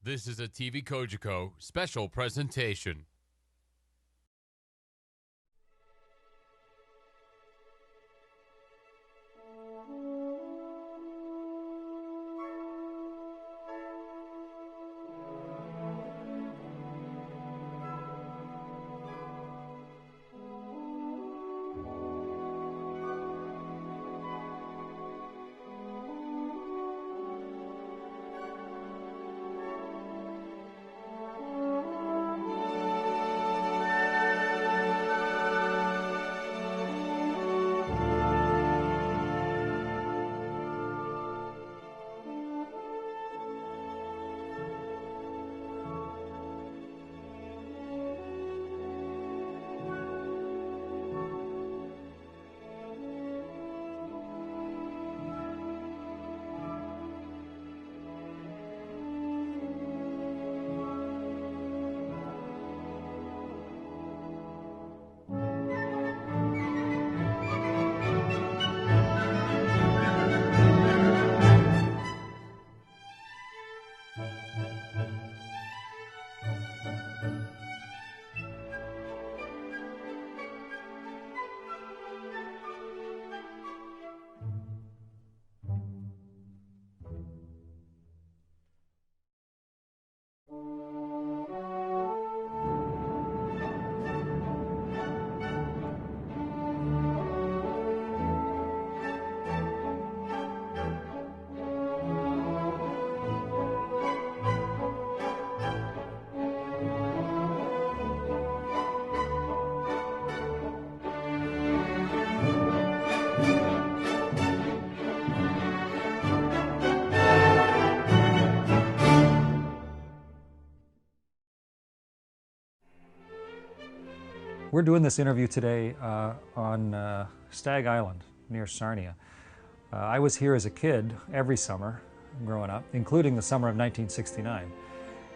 This is a TVCogeco special presentation. We're doing this interview today on Stag Island near Sarnia. I was here as a kid every summer growing up, including the summer of 1969.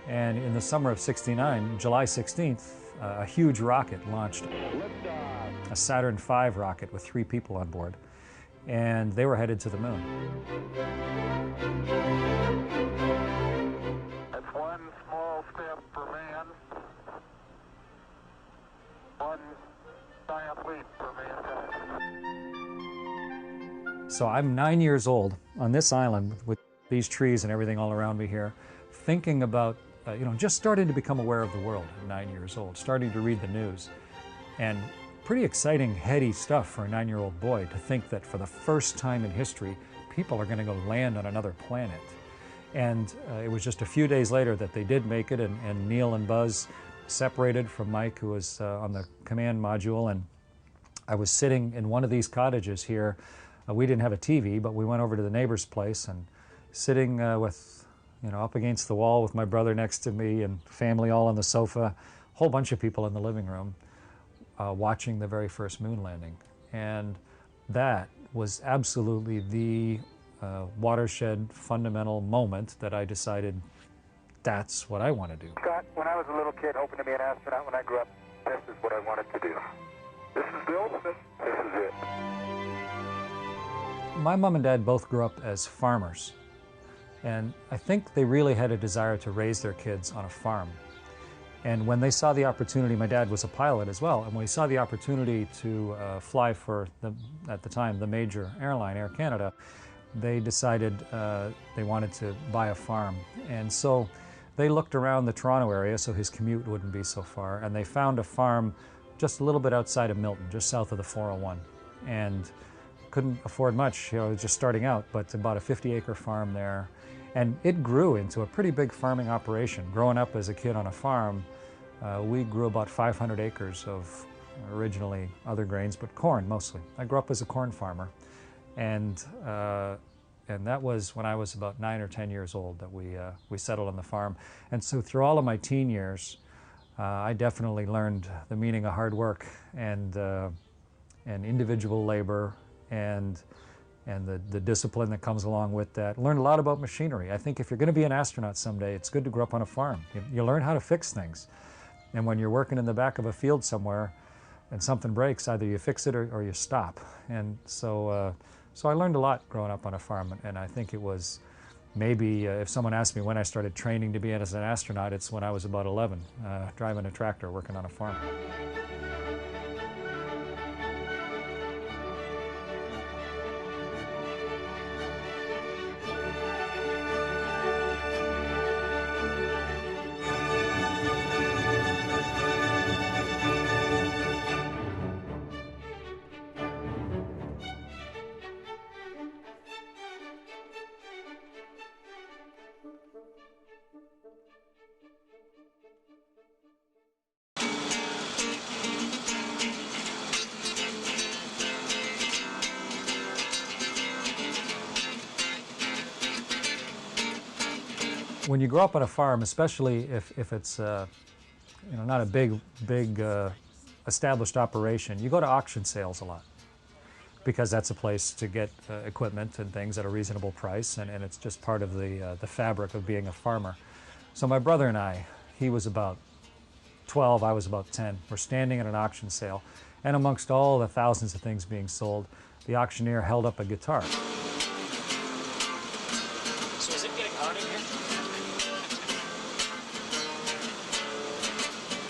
And in the summer of 69, July 16th, a huge rocket launched, a Saturn V rocket with 3 people on board, and they were headed to the moon. That's one small step for man, one giant leap for mankind. So I'm 9 years old on this island with these trees and everything all around me here, thinking about, just starting to become aware of the world at 9 years old, starting to read the news. And pretty exciting, heady stuff for a 9-year-old boy to think that for the first time in history, people are going to go land on another planet. And it was just a few days later that they did make it, and Neil and Buzz separated from Mike, who was on the command module, and I was sitting in one of these cottages here. We didn't have a TV, but we went over to the neighbor's place and sitting with, up against the wall with my brother next to me and family all on the sofa, a whole bunch of people in the living room watching the very first moon landing. And that was absolutely the watershed fundamental moment that I decided that's what I want to do. Scott, when I was a little kid hoping to be an astronaut when I grew up, this is what I wanted to do. This is Bill. This is it. My mom and dad both grew up as farmers, and I think they really had a desire to raise their kids on a farm. And when they saw the opportunity, my dad was a pilot as well, and when he saw the opportunity to fly for, at the time, the major airline, Air Canada, they decided they wanted to buy a farm. And so they looked around the Toronto area so his commute wouldn't be so far, and they found a farm just a little bit outside of Milton, just south of the 401. And couldn't afford much, just starting out, but about a 50-acre farm there. And it grew into a pretty big farming operation. Growing up as a kid on a farm, we grew about 500 acres of originally other grains, but corn mostly. I grew up as a corn farmer. And that was when I was about 9 or 10 years old that we settled on the farm. And so through all of my teen years, I definitely learned the meaning of hard work and individual labor and the discipline that comes along with that. Learned a lot about machinery. I think if you're going to be an astronaut someday, it's good to grow up on a farm. You learn how to fix things. And when you're working in the back of a field somewhere and something breaks, either you fix it or you stop. And so I learned a lot growing up on a farm, and I think it was maybe if someone asked me when I started training to be as an astronaut, it's when I was about 11, driving a tractor, working on a farm. When you grow up on a farm, especially if it's not a big established operation, you go to auction sales a lot because that's a place to get equipment and things at a reasonable price, and it's just part of the fabric of being a farmer. So my brother and I, he was about 12, I was about 10. We're standing at an auction sale, and amongst all the thousands of things being sold, the auctioneer held up a guitar. So is it getting hot in here?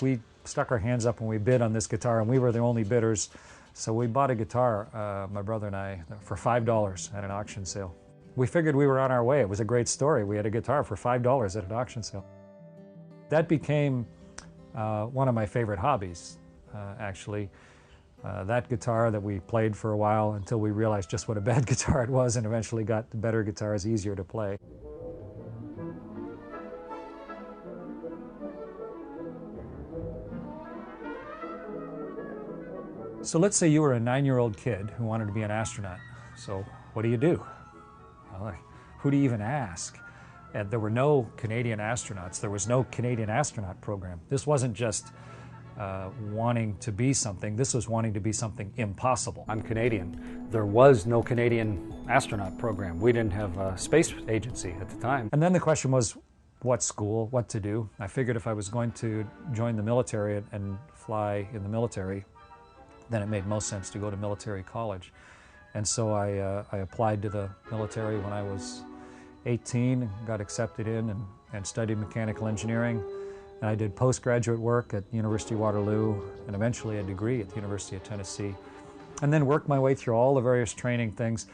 We stuck our hands up when we bid on this guitar, and we were the only bidders. So we bought a guitar, my brother and I, for $5 at an auction sale. We figured we were on our way. It was a great story. We had a guitar for $5 at an auction sale. That became one of my favorite hobbies, actually. That guitar that we played for a while until we realized just what a bad guitar it was, and eventually got the better guitars easier to play. So let's say you were a 9-year-old kid who wanted to be an astronaut. So what do you do? Well, who do you even ask? And there were no Canadian astronauts. There was no Canadian astronaut program. This wasn't just wanting to be something. This was wanting to be something impossible. I'm Canadian. There was no Canadian astronaut program. We didn't have a space agency at the time. And then the question was, what school, what to do? I figured if I was going to join the military and fly in the military, then it made most sense to go to military college. And so I applied to the military when I was 18, and got accepted in and studied mechanical engineering. And I did postgraduate work at University of Waterloo and eventually a degree at the University of Tennessee. And then worked my way through all the various training things.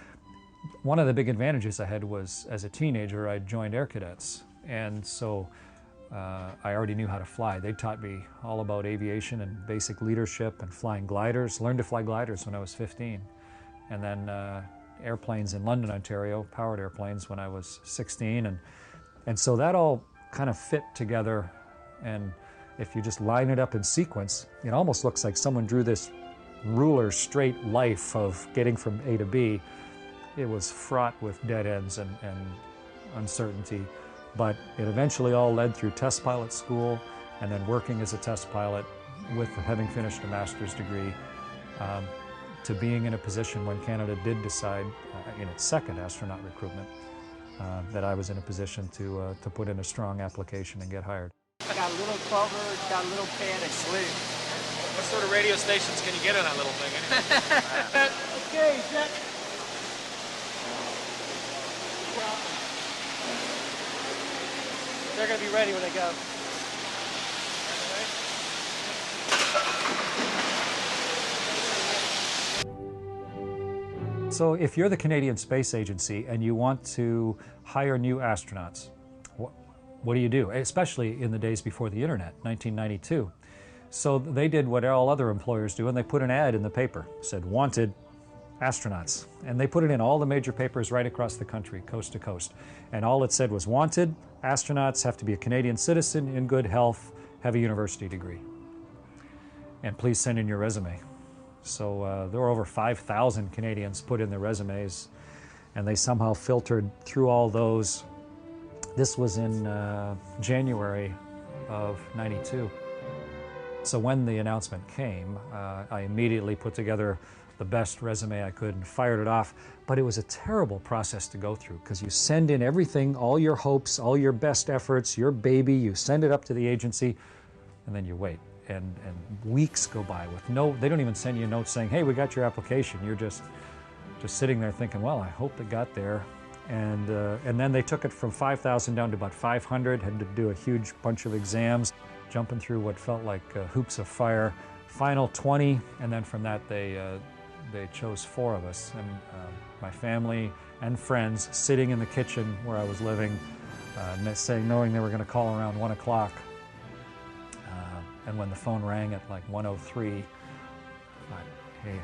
One of the big advantages I had was, as a teenager, I joined Air Cadets. And so I already knew how to fly. They taught me all about aviation and basic leadership and flying gliders. Learned to fly gliders when I was 15. And then airplanes in London, Ontario, powered airplanes when I was 16. And so that all kind of fit together. And if you just line it up in sequence, it almost looks like someone drew this ruler straight life of getting from A to B. It was fraught with dead ends and uncertainty. But it eventually all led through test pilot school and then working as a test pilot with having finished a master's degree to being in a position when Canada did decide in its second astronaut recruitment that I was in a position to put in a strong application and get hired. Got a little cover, got a little pad of sleep. What sort of radio stations can you get on that little thing anyway? Okay, Jack. They're going to be ready when they go. So if you're the Canadian Space Agency and you want to hire new astronauts, what do you do? Especially in the days before the internet, 1992. So they did what all other employers do, and they put an ad in the paper. Said, wanted astronauts. And they put it in all the major papers right across the country, coast to coast. And all it said was, wanted, astronauts have to be a Canadian citizen, in good health, have a university degree. And please send in your resume. So there were over 5,000 Canadians put in their resumes, and they somehow filtered through all those. This was in January of '92. So when the announcement came, I immediately put together the best resume I could and fired it off. But it was a terrible process to go through because you send in everything, all your hopes, all your best efforts, your baby, you send it up to the agency, and then you wait. And weeks go by with they don't even send you a note saying, hey, we got your application. You're just sitting there thinking, well, I hope it got there. And then they took it from 5,000 down to about 500, had to do a huge bunch of exams, jumping through what felt like hoops of fire. Final 20, and then from that they chose 4 of us, and my family and friends sitting in the kitchen where I was living, knowing they were going to call around 1 o'clock. And when the phone rang at like 1:03, I thought, hey,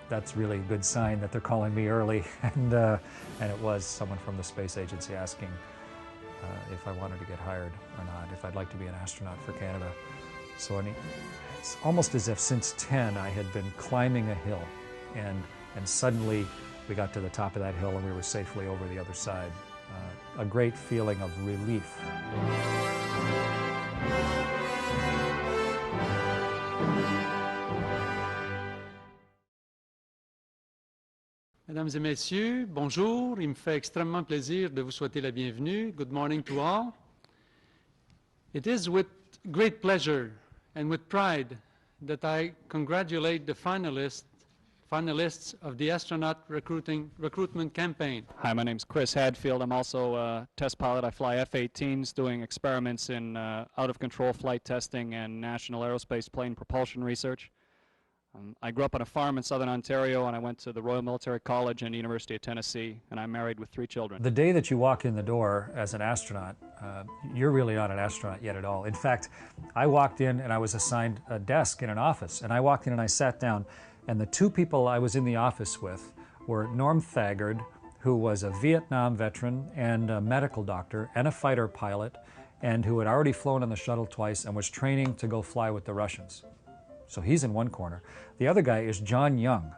that's really a good sign that they're calling me early. And it was someone from the space agency asking if I wanted to get hired or not, if I'd like to be an astronaut for Canada. So it's almost as if since 10 I had been climbing a hill, and suddenly we got to the top of that hill and we were safely over the other side. A great feeling of relief. Mesdames et messieurs, bonjour. Il me fait extrêmement plaisir de vous souhaiter la bienvenue. Good morning to all. It is with great pleasure and with pride that I congratulate the finalists of the Astronaut recruitment campaign. Hi, my name's Chris Hadfield. I'm also a test pilot. I fly F-18s doing experiments in out-of-control flight testing and national aerospace plane propulsion research. I grew up on a farm in southern Ontario, and I went to the Royal Military College and University of Tennessee, and I'm married with 3 children. The day that you walk in the door as an astronaut, you're really not an astronaut yet at all. In fact, I walked in and I was assigned a desk in an office, and I walked in and I sat down, and the 2 people I was in the office with were Norm Thagard, who was a Vietnam veteran and a medical doctor and a fighter pilot, and who had already flown on the shuttle twice and was training to go fly with the Russians. So he's in one corner. The other guy is John Young,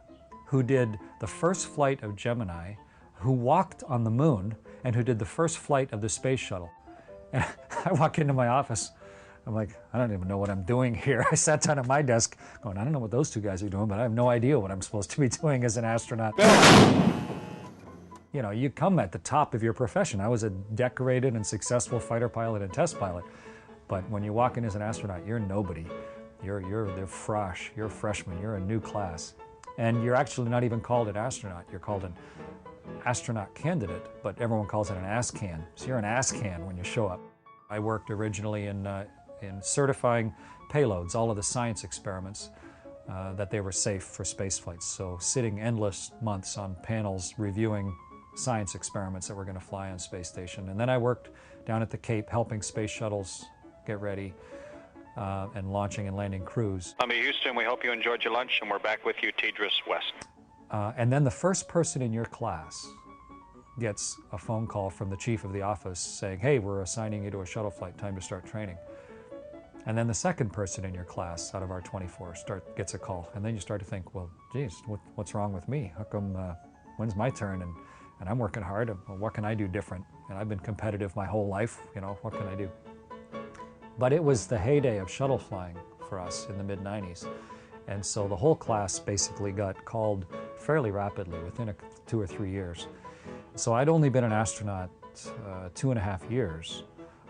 who did the first flight of Gemini, who walked on the moon, and who did the first flight of the space shuttle. And I walk into my office, I'm like, I don't even know what I'm doing here. I sat down at my desk going, I don't know what those 2 guys are doing, but I have no idea what I'm supposed to be doing as an astronaut. You know, you come at the top of your profession. I was a decorated and successful fighter pilot and test pilot. But when you walk in as an astronaut, you're nobody. You're the frosh, you're a freshman, you're a new class. And you're actually not even called an astronaut, you're called an astronaut candidate, but everyone calls it an ASCAN. So you're an ASCAN when you show up. I worked originally in certifying payloads, all of the science experiments, that they were safe for space flights. So sitting endless months on panels reviewing science experiments that were going to fly on space station. And then I worked down at the Cape helping space shuttles get ready. And launching and landing crews. Houston, we hope you enjoyed your lunch, and we're back with you, Tidris West. And then the first person in your class gets a phone call from the chief of the office saying, hey, we're assigning you to a shuttle flight, time to start training. And then the second person in your class out of our 24 gets a call. And then you start to think, well, geez, what's wrong with me? How come, when's my turn? And I'm working hard, well, what can I do different? And I've been competitive my whole life, you know, what can I do? But it was the heyday of shuttle flying for us in the mid-90s. And so the whole class basically got called fairly rapidly within 2 or 3 years. So I'd only been an astronaut 2.5 years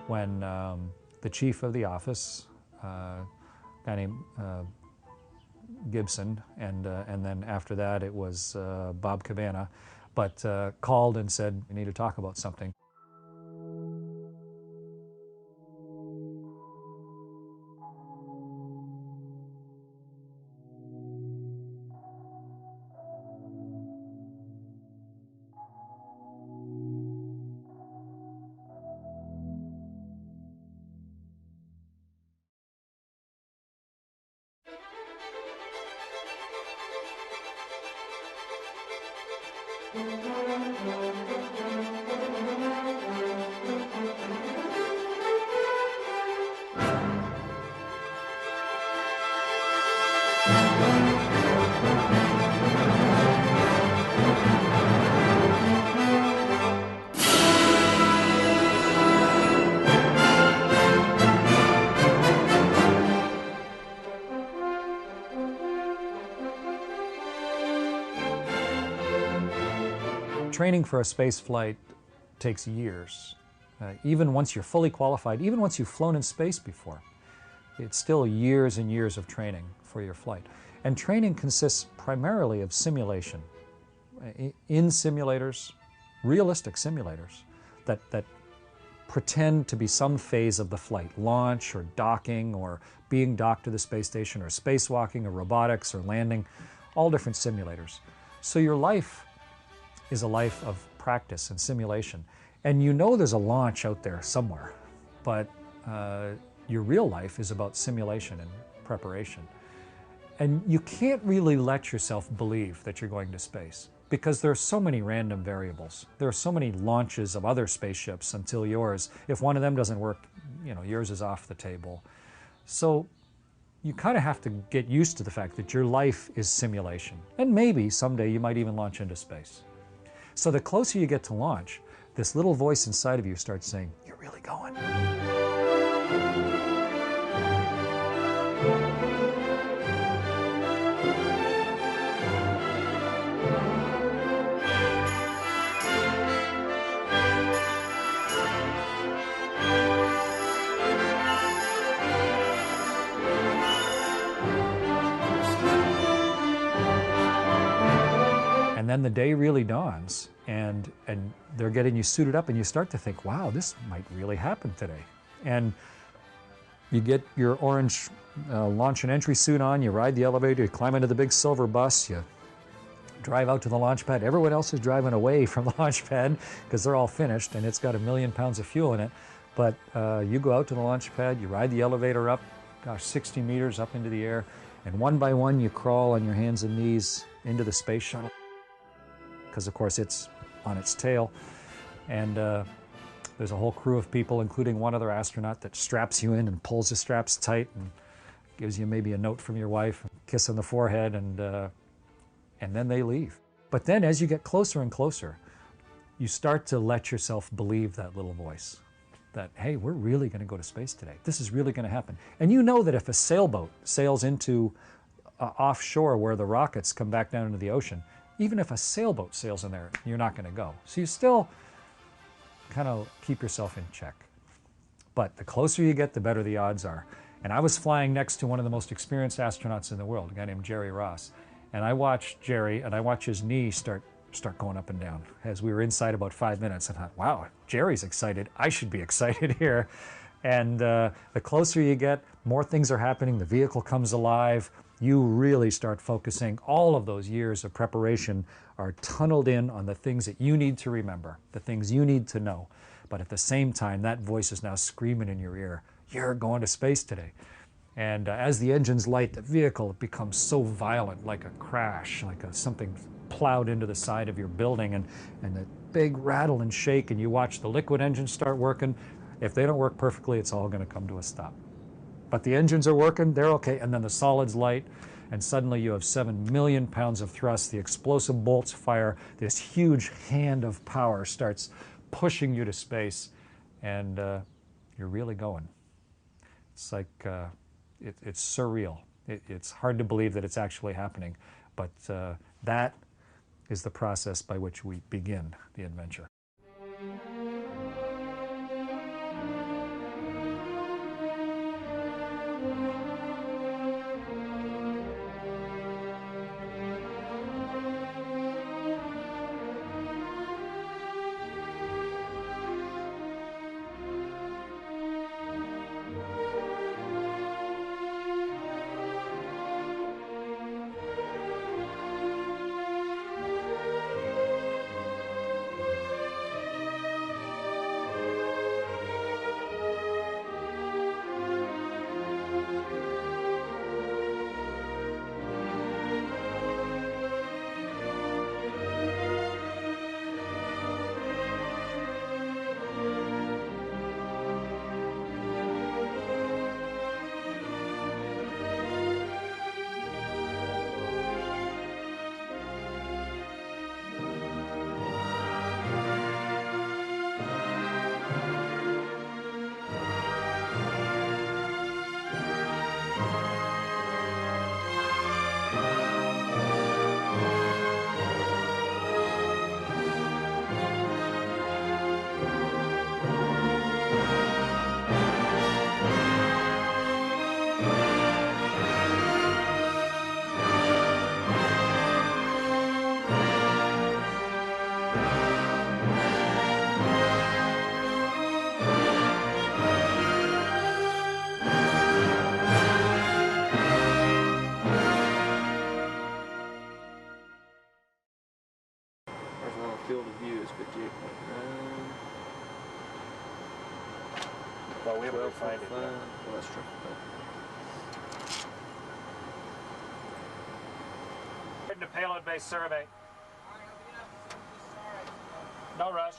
when the chief of the office, a guy named Gibson, and then after that it was Bob Cabana, but called and said, we need to talk about something. Training for a space flight takes years. Even once you're fully qualified, even once you've flown in space before, it's still years and years of training for your flight. And training consists primarily of simulation. In simulators, realistic simulators that pretend to be some phase of the flight, launch or docking or being docked to the space station or spacewalking or robotics or landing, all different simulators. So your life is a life of practice and simulation. And you know there's a launch out there somewhere, but your real life is about simulation and preparation. And you can't really let yourself believe that you're going to space because there are so many random variables. There are so many launches of other spaceships until yours, if one of them doesn't work, you know, yours is off the table. So you kind of have to get used to the fact that your life is simulation. And maybe someday you might even launch into space. So the closer you get to launch, this little voice inside of you starts saying, "You're really going." And then the day really dawns, and they're getting you suited up, and you start to think, wow, this might really happen today. And you get your orange launch and entry suit on, you ride the elevator, you climb into the big silver bus, you drive out to the launch pad. Everyone else is driving away from the launch pad because they're all finished, and it's got 1,000,000 pounds of fuel in it. But you go out to the launch pad, you ride the elevator up, 60 meters up into the air, and one by one you crawl on your hands and knees into the space shuttle, because of course it's on its tail, and there's a whole crew of people, including one other astronaut, that straps you in and pulls the straps tight and gives you maybe a note from your wife, a kiss on the forehead, and then they leave. But then as you get closer and closer, you start to let yourself believe that little voice, that, hey, we're really going to go to space today. This is really going to happen. And you know that if a sailboat sails into offshore where the rockets come back down into the ocean, even if a sailboat sails in there, you're not going to go. So you still kind of keep yourself in check. But the closer you get, the better the odds are. And I was flying next to one of the most experienced astronauts in the world, a guy named Jerry Ross. And I watched Jerry, and I watched his knee start going up and down as we were inside about 5 minutes. I thought, wow, Jerry's excited. I should be excited here. And the closer you get, more things are happening. The vehicle comes alive. You really start focusing. All of those years of preparation are tunneled in on the things that you need to remember, the things you need to know. But at the same time, that voice is now screaming in your ear, you're going to space today. And as the engines light, the vehicle becomes so violent, like a crash, like something plowed into the side of your building, and the big rattle and shake, and you watch the liquid engines start working. If they don't work perfectly, it's all going to come to a stop. But the engines are working, they're okay, and then the solids light, and suddenly you have 7 million pounds of thrust, the explosive bolts fire, this huge hand of power starts pushing you to space, and you're really going. It's like, it's surreal. It's hard to believe that it's actually happening, but that is the process by which we begin the adventure. Well, we haven't refined it yet. Well, that's true. Heading to payload-based survey. No rush.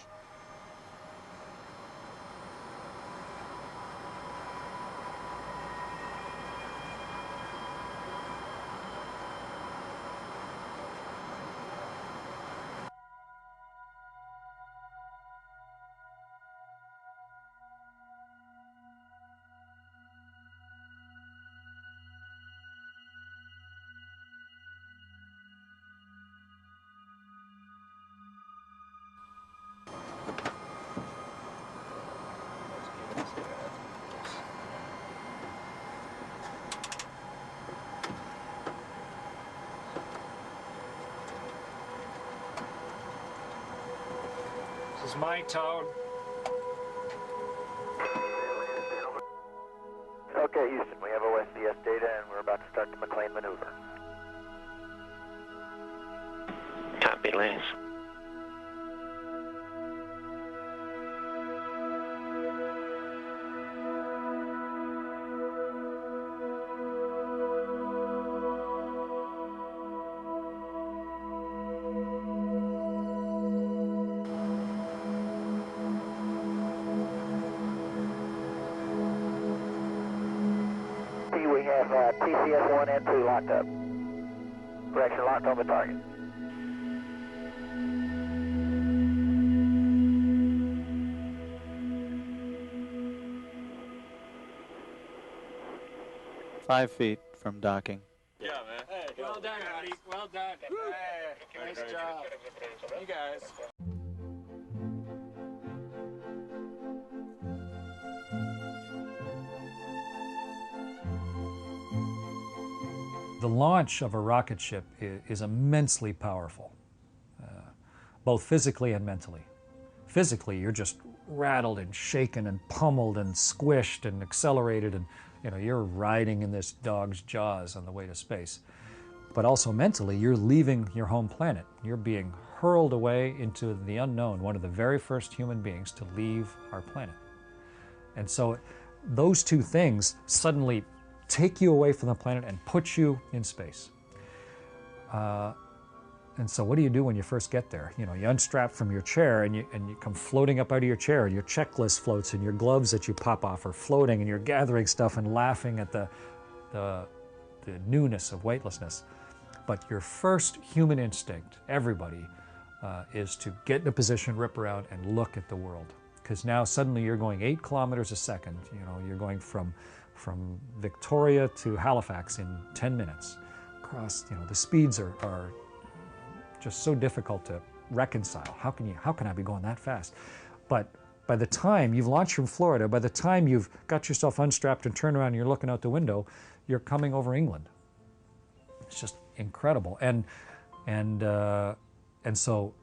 This is my tone. Okay, Houston, we have OSDS data and we're about to start the McLean maneuver. Copy, Lance. We have TCS 1 and 2 locked up. Correction, locked on the target. Five feet from docking. Yeah, man. Hey, well done, buddy. Well done. Hey, nice job. You guys. The launch of a rocket ship is immensely powerful, both physically and mentally. Physically, you're just rattled and shaken and pummeled and squished and accelerated, and you're riding in this dog's jaws on the way to space. But also mentally, you're leaving your home planet. You're being hurled away into the unknown, one of the very first human beings to leave our planet. And so those two things suddenly take you away from the planet and put you in space. And so what do you do when you first get there? You unstrap from your chair and you come floating up out of your chair, and your checklist floats, and your gloves that you pop off are floating, and you're gathering stuff and laughing at the newness of weightlessness. But your first human instinct, everybody, is to get in a position, rip around, and look at the world. Because now suddenly you're going 8 kilometers a second. You're going from Victoria to Halifax in 10 minutes. Across, the speeds are just so difficult to reconcile. How can I be going that fast? But by the time you've launched from Florida, by the time you've got yourself unstrapped and turned around and you're looking out the window, you're coming over England. It's just incredible. And so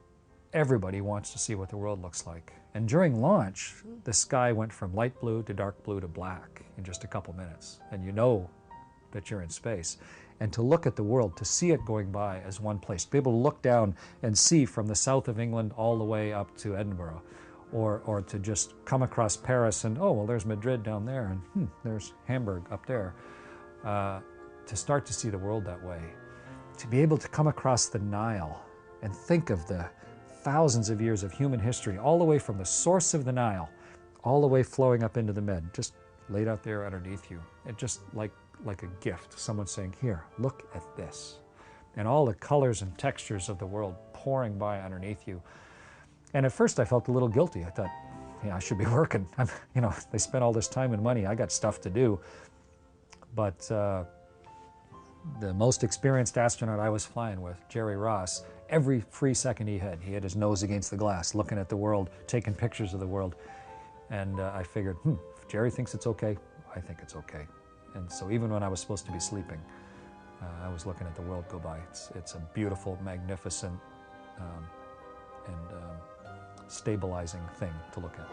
everybody wants to see what the world looks like. And during launch, the sky went from light blue to dark blue to black in just a couple minutes. And you know that you're in space. And to look at the world, to see it going by as one place, to be able to look down and see from the south of England all the way up to Edinburgh, or to just come across Paris and, oh, well, there's Madrid down there, and there's Hamburg up there. To start to see the world that way. To be able to come across the Nile and think of the thousands of years of human history, all the way from the source of the Nile, all the way flowing up into the Med, just laid out there underneath you. It just like a gift. Someone saying, here, look at this. And all the colors and textures of the world pouring by underneath you. And at first I felt a little guilty. I thought, I should be working. They spent all this time and money. I got stuff to do. But the most experienced astronaut I was flying with, Jerry Ross, every free second he had his nose against the glass, looking at the world, taking pictures of the world. And I figured, if Jerry thinks it's okay, I think it's okay. And so even when I was supposed to be sleeping, I was looking at the world go by. It's a beautiful, magnificent, and stabilizing thing to look at.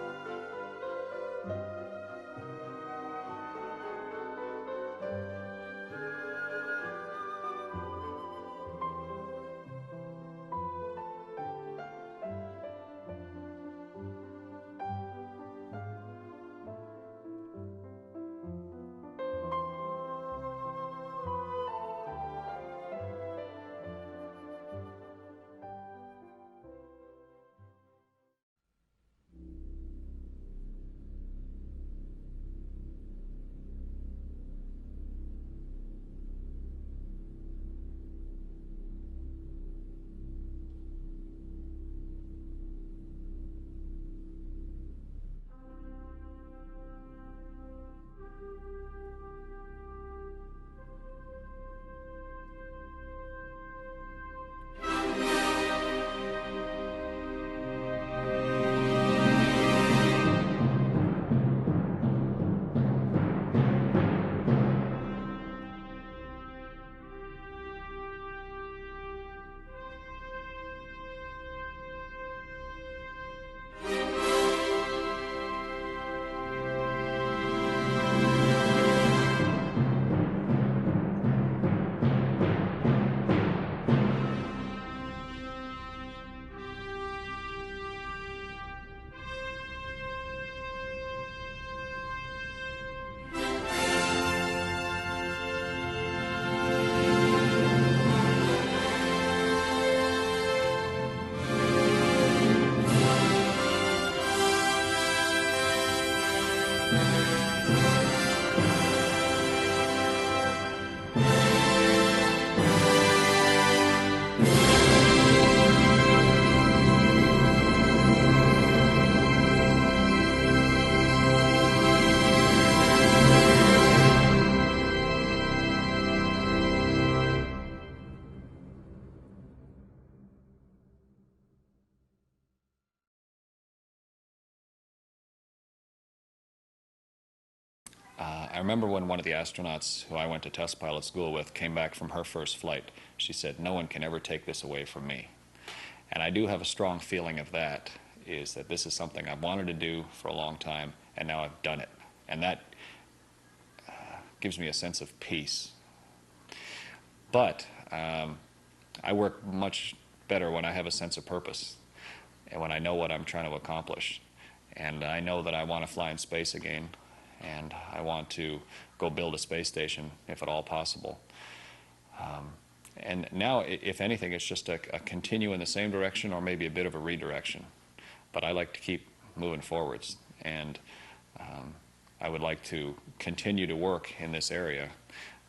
I remember when one of the astronauts who I went to test pilot school with came back from her first flight. She said, "No one can ever take this away from me." And I do have a strong feeling of that, is that this is something I've wanted to do for a long time, and now I've done it. And that gives me a sense of peace. But I work much better when I have a sense of purpose and when I know what I'm trying to accomplish. And I know that I want to fly in space again, and I want to go build a space station if at all possible. And now, if anything, it's just a continue in the same direction or maybe a bit of a redirection. But I like to keep moving forwards, and I would like to continue to work in this area.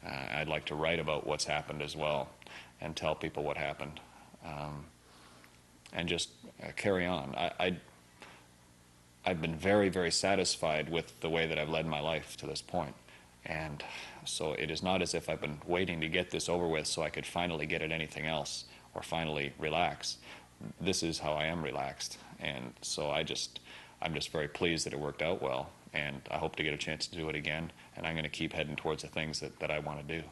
I'd like to write about what's happened as well and tell people what happened, and just carry on. I've been very, very satisfied with the way that I've led my life to this point. And so it is not as if I've been waiting to get this over with so I could finally get at anything else or finally relax. This is how I am relaxed. And so I'm just very pleased that it worked out well. And I hope to get a chance to do it again. And I'm going to keep heading towards the things that I want to do.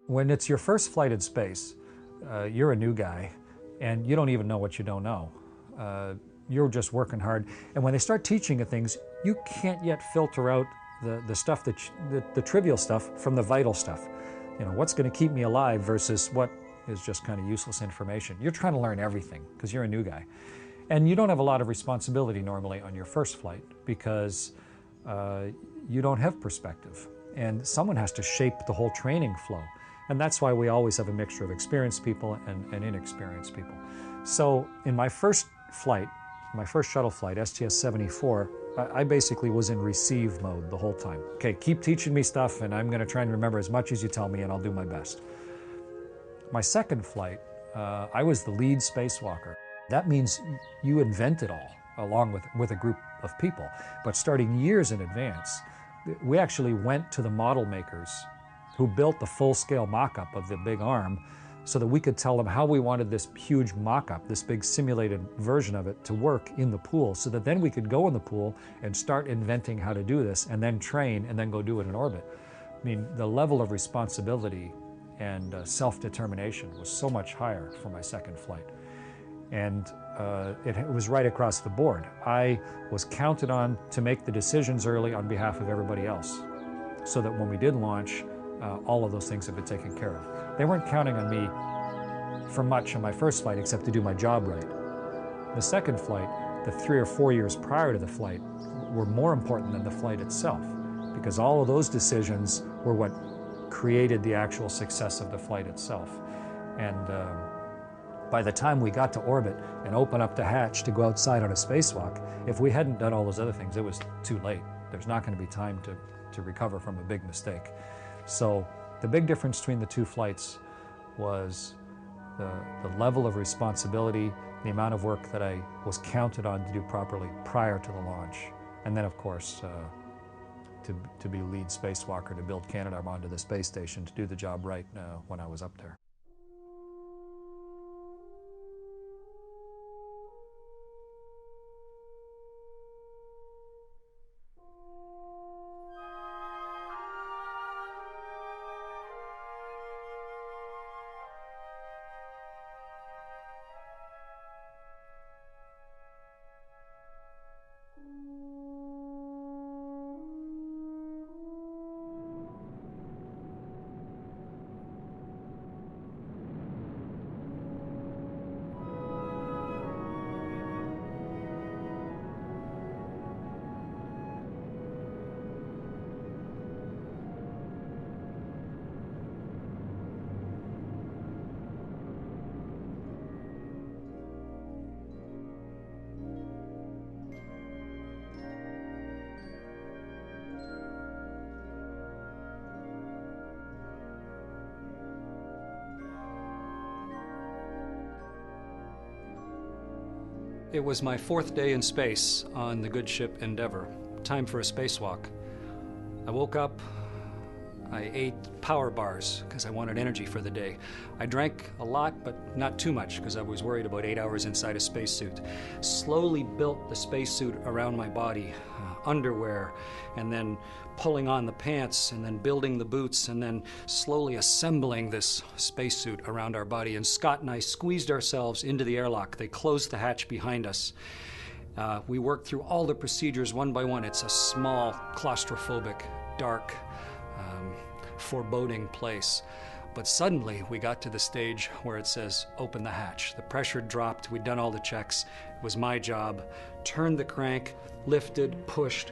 When it's your first flight in space, you're a new guy, and you don't even know what you don't know. You're just working hard. And when they start teaching you things, you can't yet filter out the stuff the trivial stuff from the vital stuff. You know, what's going to keep me alive versus what is just kind of useless information. You're trying to learn everything because you're a new guy. And you don't have a lot of responsibility normally on your first flight because you don't have perspective. And someone has to shape the whole training flow. And that's why we always have a mixture of experienced people and inexperienced people. So in my first flight, my first shuttle flight, STS-74, I basically was in receive mode the whole time. Okay, keep teaching me stuff, and I'm going to try and remember as much as you tell me, and I'll do my best. My second flight, I was the lead spacewalker. That means you invent it all, along with a group of people. But starting years in advance, we actually went to the model makers who built the full-scale mock-up of the big arm so that we could tell them how we wanted this huge mock-up, this big simulated version of it, to work in the pool, so that then we could go in the pool and start inventing how to do this, and then train, and then go do it in orbit. I mean, the level of responsibility and self-determination was so much higher for my second flight. And it was right across the board. I was counted on to make the decisions early on behalf of everybody else, so that when we did launch, all of those things have been taken care of. They weren't counting on me for much on my first flight except to do my job right. The second flight, the 3 or 4 years prior to the flight, were more important than the flight itself, because all of those decisions were what created the actual success of the flight itself. And by the time we got to orbit and opened up the hatch to go outside on a spacewalk, if we hadn't done all those other things, it was too late. There's not going to be time to recover from a big mistake. So the big difference between the two flights was the level of responsibility, the amount of work that I was counted on to do properly prior to the launch. And then, of course, to be lead spacewalker, to build Canadarm onto the space station, to do the job right when I was up there. It was my 4th day in space on the good ship Endeavour. Time for a spacewalk. I woke up I ate power bars because I wanted energy for the day. I drank a lot, but not too much because I was worried about 8 hours inside a spacesuit. Slowly built the spacesuit around my body, underwear, and then pulling on the pants, and then building the boots, and then slowly assembling this spacesuit around our body. And Scott and I squeezed ourselves into the airlock. They closed the hatch behind us. We worked through all the procedures one by one. It's a small, claustrophobic, dark, foreboding place. But suddenly we got to the stage where it says, open the hatch. The pressure dropped, we'd done all the checks. It was my job. Turned the crank, lifted, pushed,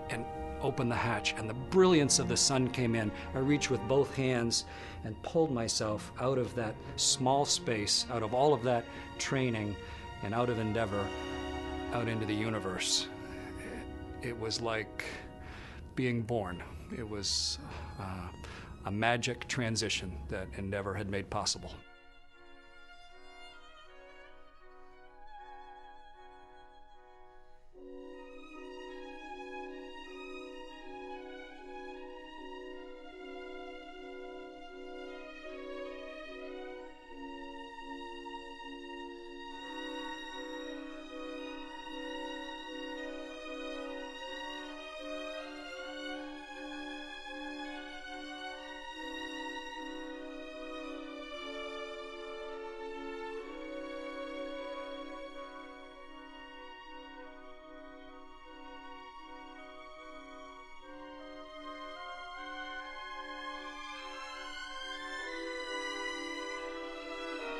and opened the hatch. And the brilliance of the sun came in. I reached with both hands and pulled myself out of that small space, out of all of that training and out of Endeavour, out into the universe. It was like being born. It was a magic transition that Endeavour had made possible.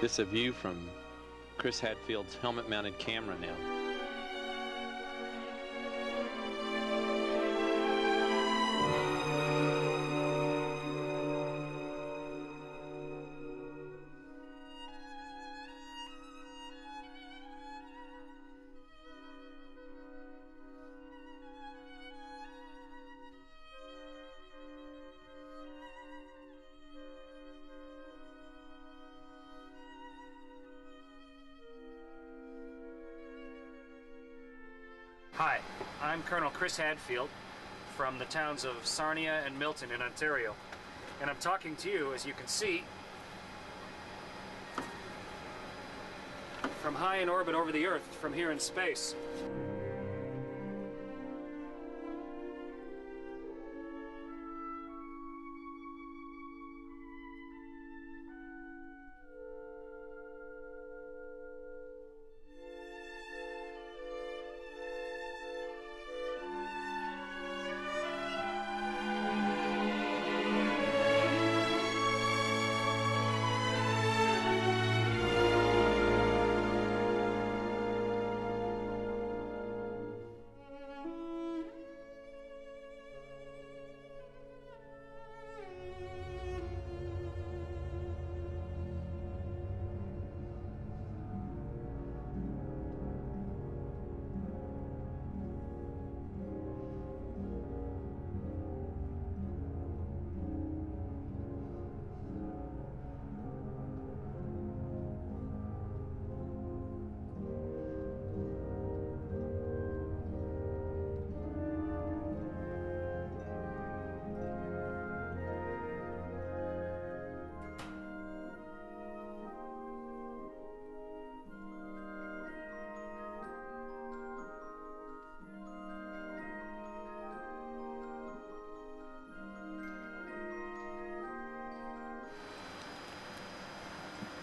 This is a view from Chris Hadfield's helmet-mounted camera now. Hi, I'm Colonel Chris Hadfield from the towns of Sarnia and Milton in Ontario. And I'm talking to you, as you can see, from high in orbit over the Earth, from here in space.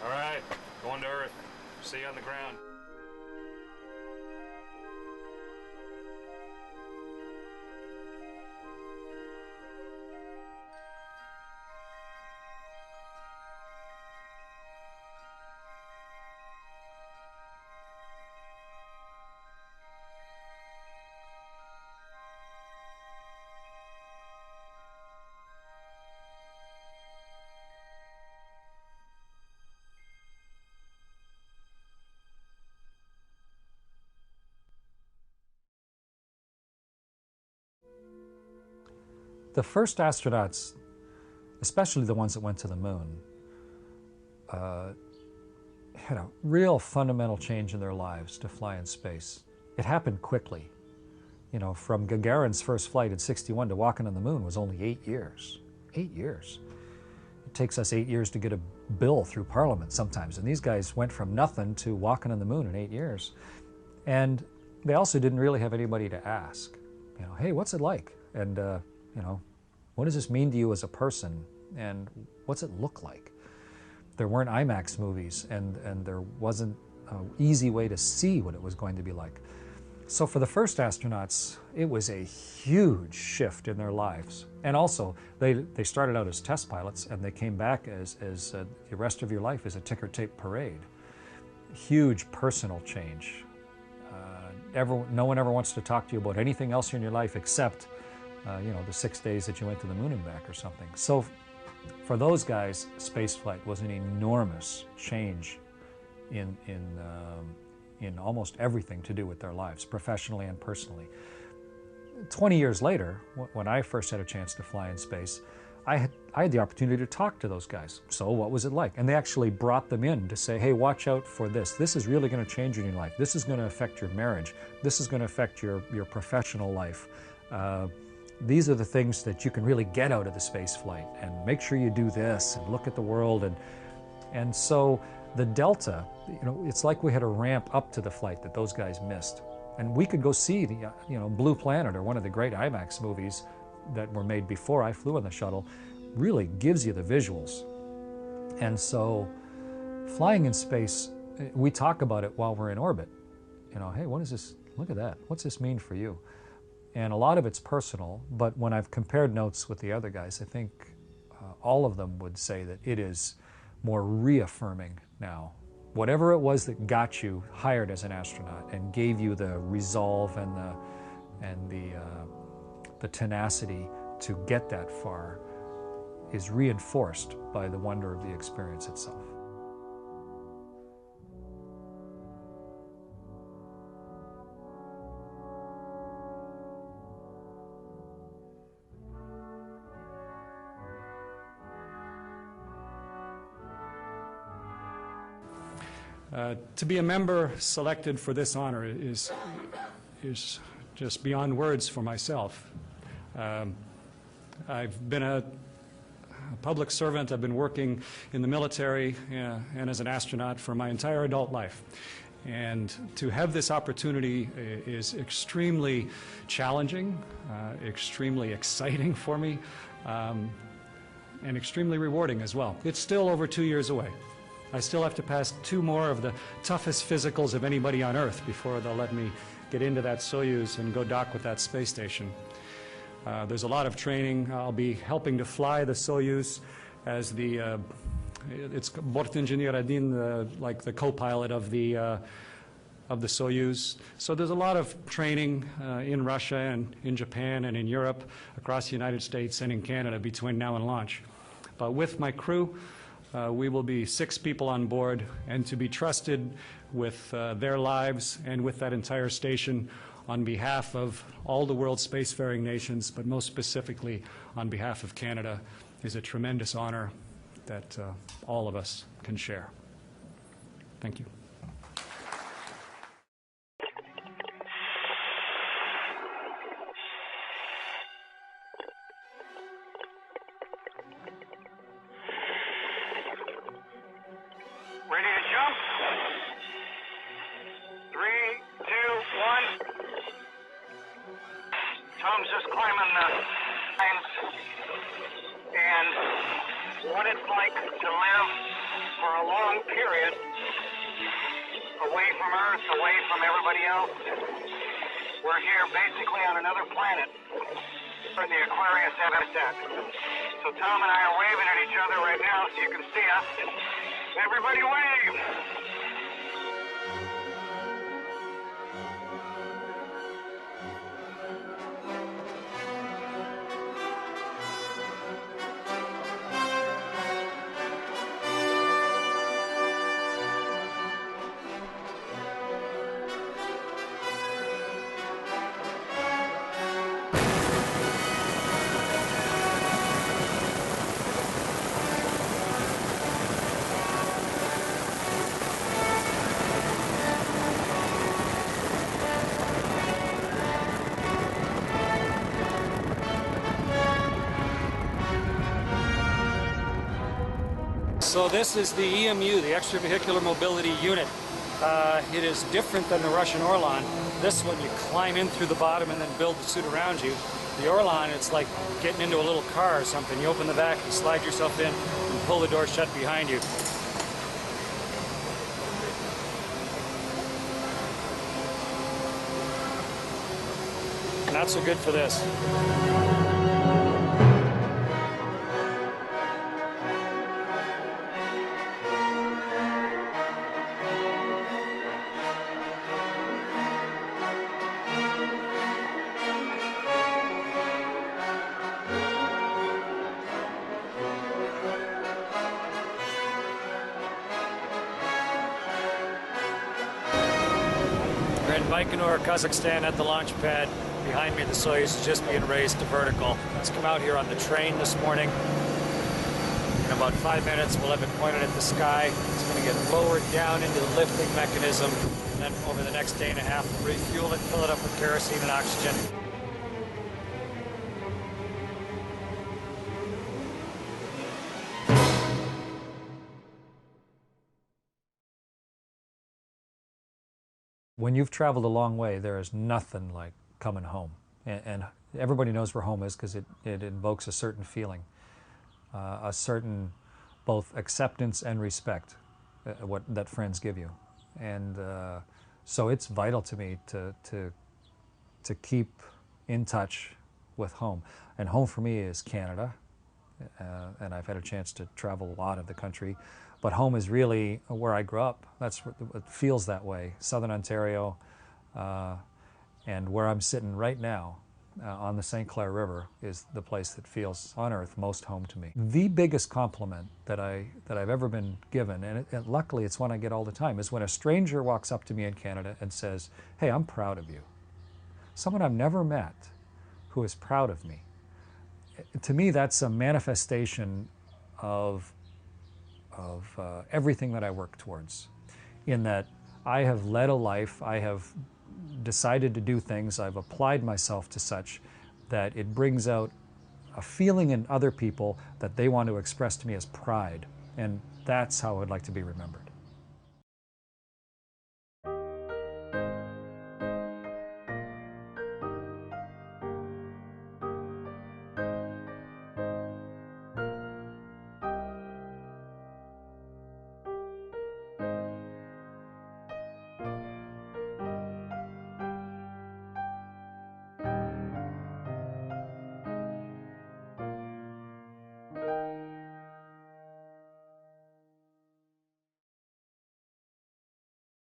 All right, going to Earth. See you on the ground. The first astronauts, especially the ones that went to the moon, had a real fundamental change in their lives to fly in space. It happened quickly. You know, from Gagarin's first flight in '61 to walking on the moon was only 8 years. 8 years. It takes us 8 years to get a bill through Parliament sometimes, and these guys went from nothing to walking on the moon in 8 years. And they also didn't really have anybody to ask, you know, hey, what's it like? And, you know, what does this mean to you as a person? And what's it look like? There weren't IMAX movies, and there wasn't an easy way to see what it was going to be like. So for the first astronauts, it was a huge shift in their lives. And also, they started out as test pilots, and they came back as the rest of your life is a ticker tape parade. Huge personal change. No one ever wants to talk to you about anything else in your life except, you know, the 6 days that you went to the moon and back or something. So for those guys, spaceflight was an enormous change in almost everything to do with their lives, professionally and personally. 20 years later, when I first had a chance to fly in space, I had the opportunity to talk to those guys. So what was it like? And they actually brought them in to say, hey, watch out for this. This is really going to change in your life. This is going to affect your marriage. This is going to affect your professional life. These are the things that you can really get out of the space flight, and make sure you do this and look at the world. And so the Delta, you know, it's like we had a ramp up to the flight that those guys missed. And we could go see the, you know, Blue Planet, or one of the great IMAX movies that were made before I flew on the shuttle, really gives you the visuals. And so flying in space, we talk about it while we're in orbit. You know, hey, what is this? Look at that. What's this mean for you? And a lot of it's personal, but when I've compared notes with the other guys, I think all of them would say that it is more reaffirming now. Whatever it was that got you hired as an astronaut and gave you the resolve and the tenacity to get that far is reinforced by the wonder of the experience itself. To be a member selected for this honor is just beyond words for myself. I've been a public servant. I've been working in the military and as an astronaut for my entire adult life. And to have this opportunity is extremely challenging, extremely exciting for me, and extremely rewarding as well. It's still over 2 years away. I still have to pass 2 more of the toughest physicals of anybody on Earth before they'll let me get into that Soyuz and go dock with that space station. There's a lot of training. I'll be helping to fly the Soyuz as the, it's Bortingineer Adin, like the co-pilot of the Soyuz. So there's a lot of training in Russia and in Japan and in Europe, across the United States and in Canada between now and launch. But with my crew, we will be 6 people on board, and to be trusted with their lives and with that entire station on behalf of all the world's spacefaring nations, but most specifically on behalf of Canada, is a tremendous honor that all of us can share. Thank you. Ready to jump? 3, 2, 1. Tom's just climbing the lines, and what it's like to live for a long period away from Earth, away from everybody else. We're here basically on another planet for the Aquarius habitat. So Tom and I are waving at each other right now so you can see us. Everybody wave! So this is the EMU, the Extravehicular Mobility Unit. It is different than the Russian Orlan. This one, you climb in through the bottom and then build the suit around you. The Orlan, it's like getting into a little car or something. You open the back, you slide yourself in, and pull the door shut behind you. Not so good for this. We're in Baikonur, Kazakhstan at the launch pad. Behind me, the Soyuz is just being raised to vertical. It's come out here on the train this morning. In about 5 minutes, we'll have it pointed at the sky. It's going to get lowered down into the lifting mechanism. And then over the next day and a half, we'll refuel it, fill it up with kerosene and oxygen. When you've traveled a long way, there is nothing like coming home. And everybody knows where home is because it invokes a certain feeling, a certain both acceptance and respect that friends give you. And so it's vital to me to keep in touch with home. And home for me is Canada, and I've had a chance to travel a lot of the country. But home is really where I grew up. That's what it feels that way. Southern Ontario, and where I'm sitting right now on the St. Clair River is the place that feels on earth most home to me. The biggest compliment that I've ever been given, and luckily it's one I get all the time, is when a stranger walks up to me in Canada and says, "Hey, I'm proud of you." Someone I've never met who is proud of me. To me, that's a manifestation of everything that I work towards, in that I have led a life, I have decided to do things, I've applied myself to such that it brings out a feeling in other people that they want to express to me as pride, and that's how I'd like to be remembered.